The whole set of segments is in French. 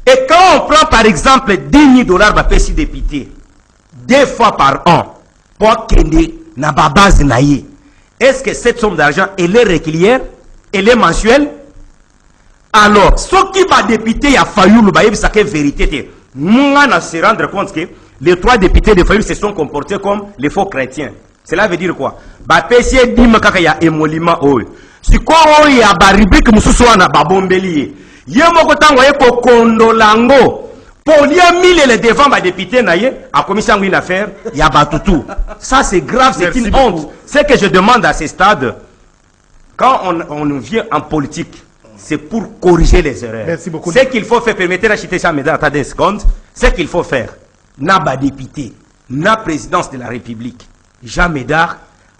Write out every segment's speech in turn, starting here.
Et quand on prend par exemple 10 000 $, bah, PC député, 2 fois par an, pour qu'il n'a pas base naïe. Est-ce que cette somme d'argent, elle est régulière? Elle est mensuelle? Alors, ce qui va député, il y a Fayoulou, ça c'est vérité. Nous, on se rendre compte que les 3 députés de Fayoulou se sont comportés comme les faux chrétiens. Cela veut dire quoi? Bah, PC dit qu'il y a émoliment. Si quoi, il y a une rubrique, nous sommes à Babombeli. Il y a un peu kondolango. Pour lier 1000 les devant ma député naïe, à commission une affaire, il y a Batoutou. Ça c'est grave, c'est une honte. Ce que je demande à ce stade, quand on vient en politique, c'est pour corriger les erreurs. Merci beaucoup. Ce qu'il faut faire, permettez d'acheter ça, mesdames, attendez une seconde. Ce qu'il faut faire, n'a pas député, n'a présidence de la République, Jean Médard,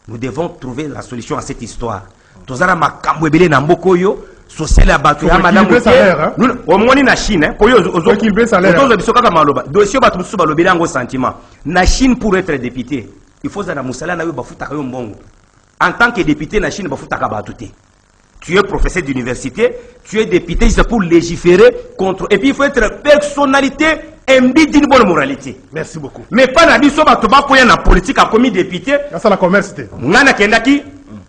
nous devons trouver la solution à cette histoire. Tozara makambwebele na mboko yo. Social à battu à madame au moins na Chine dossier batu suba lobeli ngo sentiment na Chine pour être député il faut za na musala na yo bafuta ka yo mbongo en tant que député na Chine bafuta ka batute tu es professeur d'université tu es député c'est pour légiférer contre et puis il faut être personnalité imbi d'une bonne moralité. Merci beaucoup. Mais pas na biso batu ba ko ya na politique a commis député ça la commerce ngana kendaki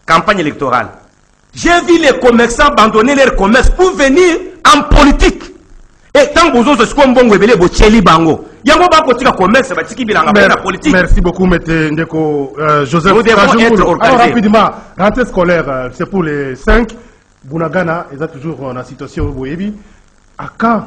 campagne électorale. J'ai vu les commerçants abandonner leur commerce pour venir en politique. Et tant que vous avez merci beaucoup, M. Ndeko Joseph. Nous devons être organisés. Rapidement, rentrée scolaire, c'est pour les 5. Bunagana, ils ont toujours en situation où à quand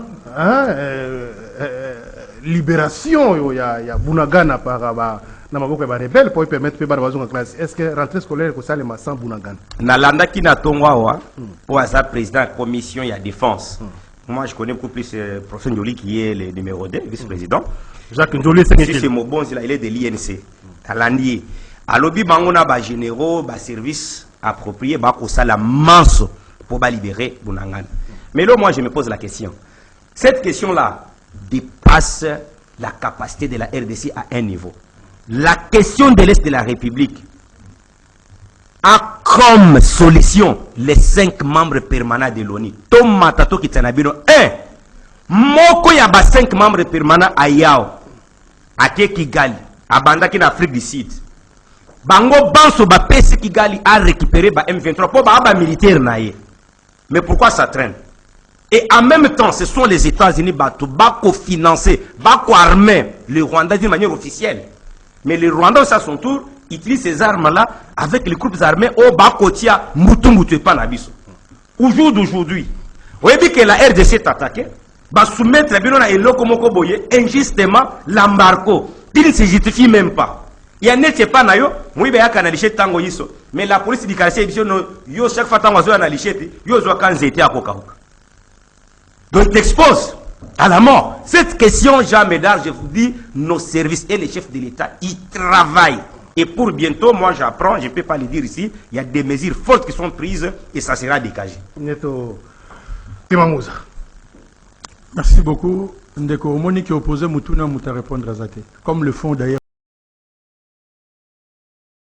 libération, il y a Bunagana par na maboko ya rebelle pour permettre ba bazo en classe. Est-ce que rentrée scolaire ko salema sans Bunagana nalanda ki na tongwa pour sa président commission ya défense. Moi je connais beaucoup plus professeur Njoli qui est le numéro 2 vice-président. Jacques Njoli c'est mon bon il est de l'INC. Alandi alobi bango na ba généraux ba service approprié ba ko sala manso pour ba libérer Bunagana. Mais là moi je me pose la question. Cette question là dépasse la capacité de la RDC à un niveau. La question de l'Est de la République a comme solution les 5 membres permanents de l'ONU. Tom Matato Kitsanabino 1. Moko ya ba 5 membres permanents à Yao, à Kigali, à Bandaki en Afrique du Sud. Bango Banso ba PC Kigali a récupéré ba M23 pour ba militaire naïe. Mais pourquoi ça traîne? Et en même temps, ce sont les États-Unis qui financent, qui arment le Rwanda d'une manière officielle. Mais les Rwandais, à son tour, utilisent ces armes-là avec les groupes armés au Bakotia, Moutumoutu pas Nabiso. Au jour d'aujourd'hui, vous voyez que la RDC est attaquée, va soumettre et Lokomoko Boye injustement l'embargo. Il ne se justifie même pas. Il y a n'est pas nayo, oui, ben canaliché tango yiso. Mais la police dit qu'à yo chaque fois tango zo analiché, yo zo kan zété à Kokauka. Donc t'exposes à la mort. Cette question, Jean Médard, je vous dis, nos services et les chefs de l'État, ils travaillent. Et pour bientôt, moi j'apprends, je ne peux pas le dire ici, il y a des mesures fortes qui sont prises et ça sera dégagé. Neto Timamouza. Merci beaucoup. Ndeko Moni qui opposait Moutouna Mouta répondre à Zate. Comme le font d'ailleurs.